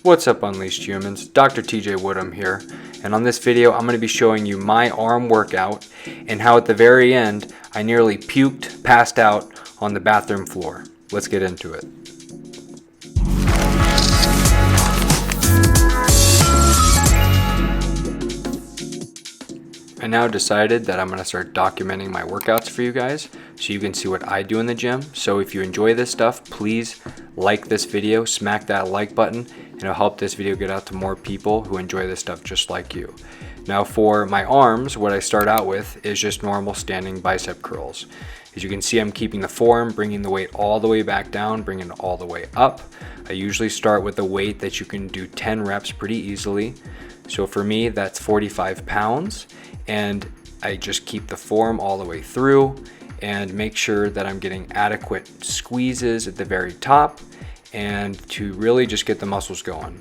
What's up, Unleashed Humans? Dr. TJ Woodham here, and on this video I'm going to be showing you my arm workout and how at the very end I nearly puked, passed out on the bathroom floor. Let's get into it. I now decided that I'm going to start documenting my workouts for you guys so you can see what I do in the gym. So if you enjoy this stuff, please like this video, smack that like button, and it'll help this video get out to more people who enjoy this stuff just like you. Now for my arms, what I start out with is just normal standing bicep curls. As you can see, I'm keeping the forearm, bringing the weight all the way back down, bringing it all the way up. I usually start with a weight that you can do 10 reps pretty easily. So for me, that's 45 pounds. And I just keep the forearm all the way through and make sure that I'm getting adequate squeezes at the very top and to really just get the muscles going.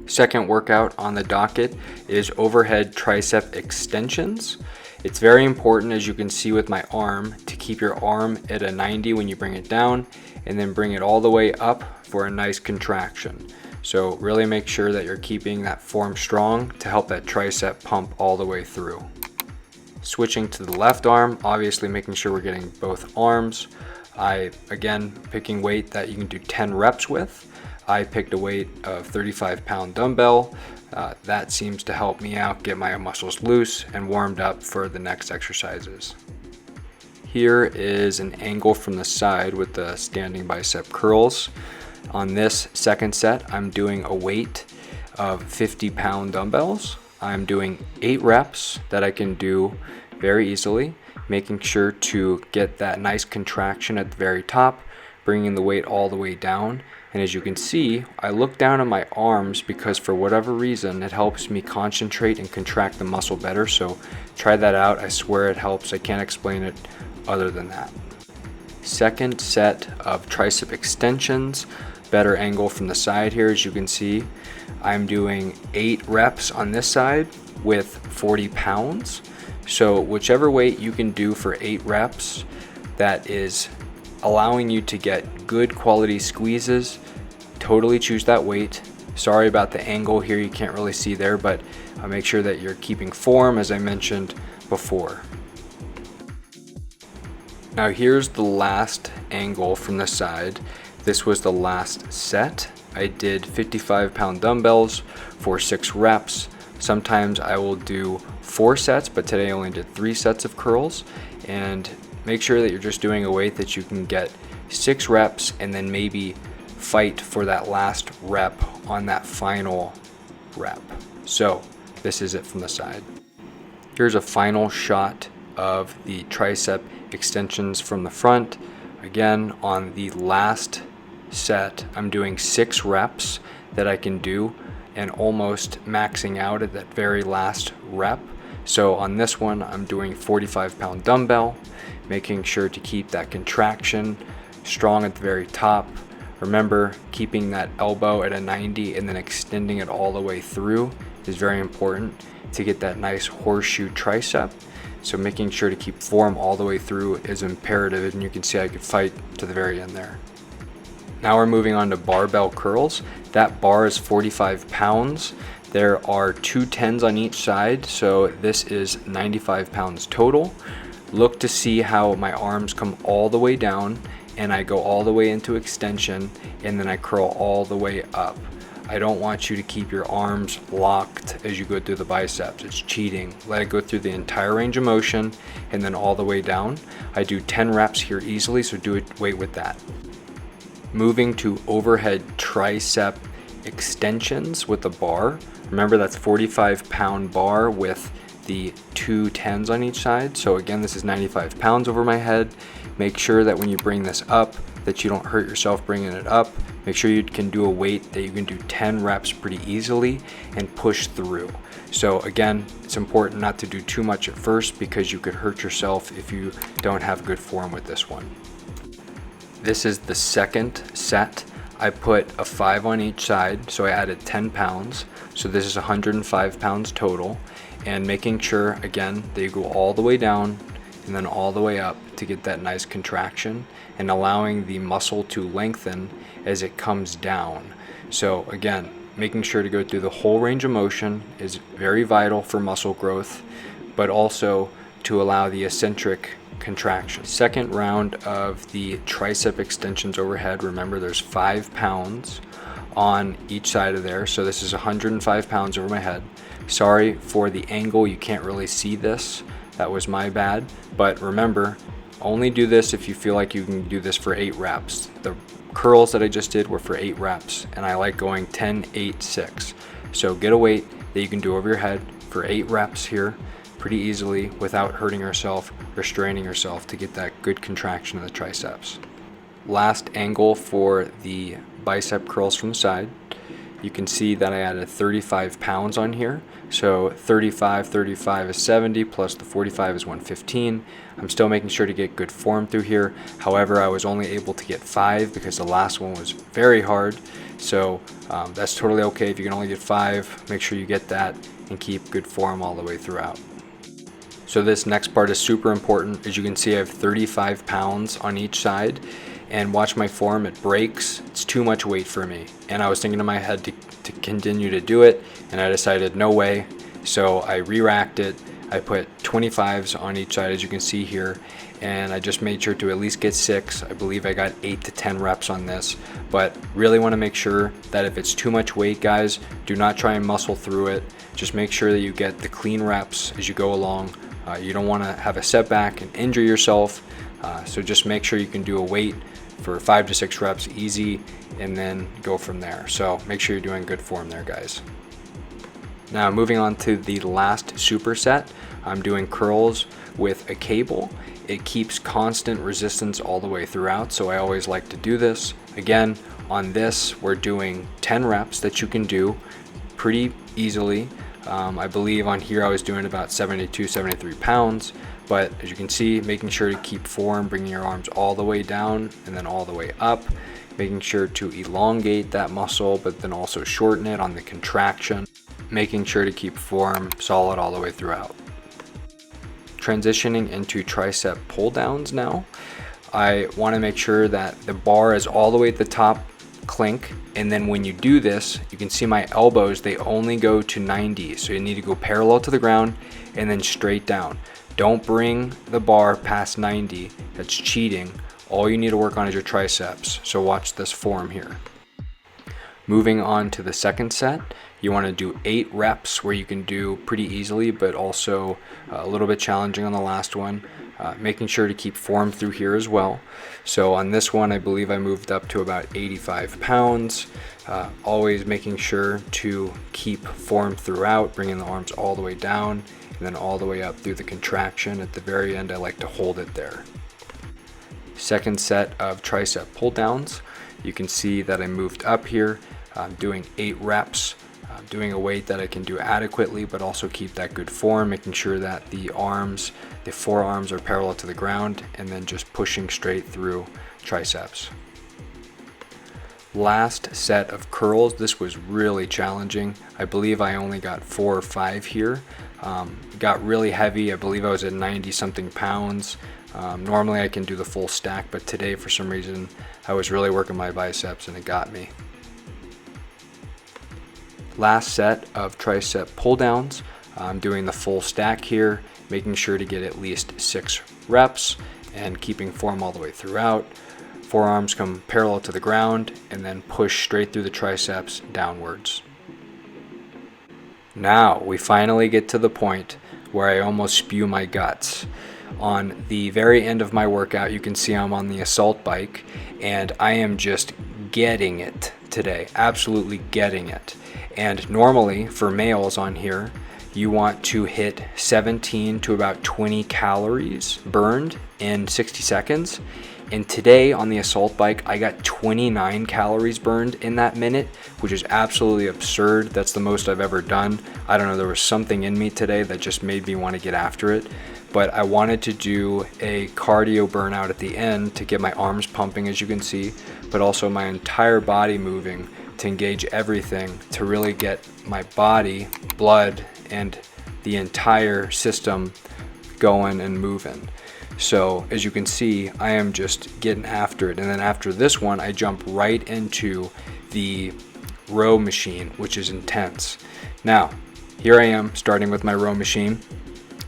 Second workout on the docket is overhead tricep extensions. It's very important, as you can see with my arm, to keep your arm at a 90 when you bring it down and then bring it all the way up for a nice contraction. So really make sure that you're keeping that form strong to help that tricep pump all the way through. Switching to the left arm, obviously making sure we're getting both arms. Again, picking weight that you can do 10 reps with. I picked a weight of 35-pound dumbbell. That seems to help me out, get my muscles loose and warmed up for the next exercises. Here is an angle from the side with the standing bicep curls. On this second set, I'm doing a weight of 50-pound dumbbells. I'm doing 8 reps that I can do very easily, making sure to get that nice contraction at the very top, bringing the weight all the way down. And as you can see, I look down at my arms because for whatever reason, it helps me concentrate and contract the muscle better. So try that out. I swear it helps. I can't explain it other than that. Second set of tricep extensions, better angle from the side here. As you can see, I'm doing 8 reps on this side with 40 pounds. So whichever weight you can do for 8 reps that is allowing you to get good quality squeezes, totally choose that weight. Sorry about the angle here, you can't really see there, but make sure that you're keeping form as I mentioned before. Now here's the last angle from the side. This was the last set. I did 55-pound dumbbells for 6 reps. Sometimes I will do 4 sets, but today I only did 3 sets of curls. And make sure that you're just doing a weight that you can get 6 reps and then maybe fight for that last rep on that final rep. So this is it from the side. Here's a final shot of the tricep extensions from the front. Again, on the last set, I'm doing 6 reps that I can do and almost maxing out at that very last rep. So on this one, I'm doing 45-pound dumbbell, making sure to keep that contraction strong at the very top. Remember, keeping that elbow at a 90 and then extending it all the way through is very important to get that nice horseshoe tricep. So making sure to keep form all the way through is imperative, and you can see I could fight to the very end there. Now we're moving on to barbell curls. That bar is 45 pounds. There are 2 10s on each side, so this is 95 pounds total. Look to see how my arms come all the way down and I go all the way into extension and then I curl all the way up. I don't want you to keep your arms locked as you go through the biceps. It's cheating. Let it go through the entire range of motion and then all the way down. I do 10 reps here easily, so do it weight with that. Moving to overhead tricep extensions with the bar. Remember, that's 45-pound bar with the 2 10s on each side. So again, this is 95 pounds over my head. Make sure that when you bring this up, that you don't hurt yourself bringing it up. Make sure you can do a weight that you can do 10 reps pretty easily and push through. So again, it's important not to do too much at first because you could hurt yourself if you don't have good form with this one. This is the second set. I put a 5 on each side, so I added 10 pounds. So this is 105 pounds total. And making sure, again, that you go all the way down and then all the way up to get that nice contraction and allowing the muscle to lengthen as it comes down. So again, making sure to go through the whole range of motion is very vital for muscle growth, but also to allow the eccentric contraction. Second round of the tricep extensions overhead. Remember, there's 5 pounds on each side of there, so this is 105 pounds over my head. Sorry for the angle, you can't really see this. That was my bad, but remember, only do this if you feel like you can do this for 8 reps. The curls that I just did were for 8 reps, and I like going 10, 8, 6. So get a weight that you can do over your head for 8 reps here pretty easily without hurting yourself or straining yourself to get that good contraction of the triceps. Last angle for the bicep curls from the side. You can see that I added 35 pounds on here. So 35 is 70, plus the 45 is 115. I'm still making sure to get good form through here. However, I was only able to get 5 because the last one was very hard. So that's totally okay. If you can only get 5, make sure you get that and keep good form all the way throughout. So this next part is super important. As you can see, I have 35 pounds on each side, and watch my form, it breaks. It's too much weight for me. And I was thinking in my head to continue to do it, and I decided no way. So I re-racked it. I put 25s on each side, as you can see here, and I just made sure to at least get 6. I believe I got 8 to 10 reps on this, but really want to make sure that if it's too much weight, guys, do not try and muscle through it. Just make sure that you get the clean reps as you go along. You don't want to have a setback and injure yourself, so just make sure you can do a weight for 5 to 6 reps easy, and then go from there. So make sure you're doing good form there, guys. Now moving on to the last superset, I'm doing curls with a cable. It keeps constant resistance all the way throughout, so I always like to do this. Again, on this, we're doing 10 reps that you can do pretty easily. I believe on here I was doing about 72, 73 pounds, but as you can see, making sure to keep form, bringing your arms all the way down and then all the way up, making sure to elongate that muscle, but then also shorten it on the contraction, making sure to keep form solid all the way throughout. Transitioning into tricep pull downs now. I want to make sure that the bar is all the way at the top, clink, and then when you do this, you can see my elbows, they only go to 90, so you need to go parallel to the ground and then straight down. Don't bring the bar past 90, that's cheating. All you need to work on is your triceps, so watch this form here. Moving on to the second set, you want to do 8 reps where you can do pretty easily, but also a little bit challenging on the last one. Making sure to keep form through here as well. So on this one, I believe I moved up to about 85 pounds. Always making sure to keep form throughout, bringing the arms all the way down and then all the way up through the contraction. At the very end, I like to hold it there. Second set of tricep pull downs. You can see that I moved up here. I'm doing 8 reps. Doing a weight that I can do adequately, but also keep that good form, making sure that the forearms are parallel to the ground, and then just pushing straight through triceps. Last set of curls. This was really challenging. I believe I only got 4 or 5 here. Got really heavy. I believe I was at 90 something pounds. Normally I can do the full stack, but today for some reason I was really working my biceps and it got me. Last set of tricep pull downs. I'm doing the full stack here, making sure to get at least 6 reps and keeping form all the way throughout. Forearms come parallel to the ground and then push straight through the triceps downwards. Now we finally get to the point where I almost spew my guts. On the very end of my workout, you can see I'm on the assault bike and I am just getting it today, absolutely getting it. And normally for males on here, you want to hit 17 to about 20 calories burned in 60 seconds. And today on the assault bike, I got 29 calories burned in that minute, which is absolutely absurd. That's the most I've ever done. I don't know, there was something in me today that just made me want to get after it. But I wanted to do a cardio burnout at the end to get my arms pumping, as you can see, but also my entire body moving to engage everything, to really get my body, blood, and the entire system going and moving. So as you can see, I am just getting after it. And then after this one, I jump right into the row machine, which is intense. Now, here I am starting with my row machine,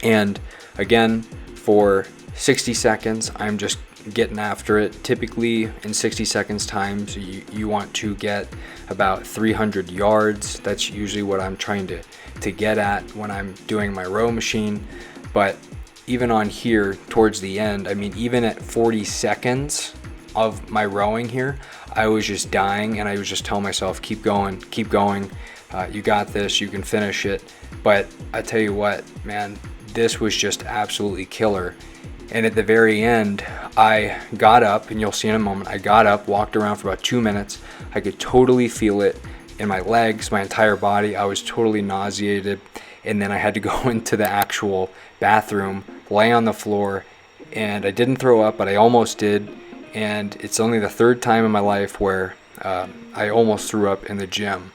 and again, for 60 seconds, I'm just getting after it. Typically in 60 seconds times, you want to get about 300 yards. That's usually what I'm trying to get at when I'm doing my row machine. But even on here towards the end, I mean, even at 40 seconds of my rowing here, I was just dying, and I was just telling myself, keep going, you got this, you can finish it. But I tell you what, man, this was just absolutely killer. And at the very end, I got up, and you'll see in a moment, I got up, walked around for about 2 minutes. I could totally feel it in my legs, my entire body. I was totally nauseated. And then I had to go into the actual bathroom, lay on the floor, and I didn't throw up, but I almost did. And it's only the third time in my life where I almost threw up in the gym.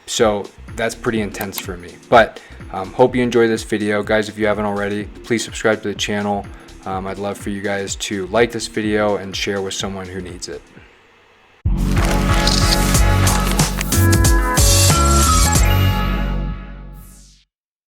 So that's pretty intense for me. But hope you enjoy this video. Guys, if you haven't already, please subscribe to the channel. I'd love for you guys to like this video and share with someone who needs it.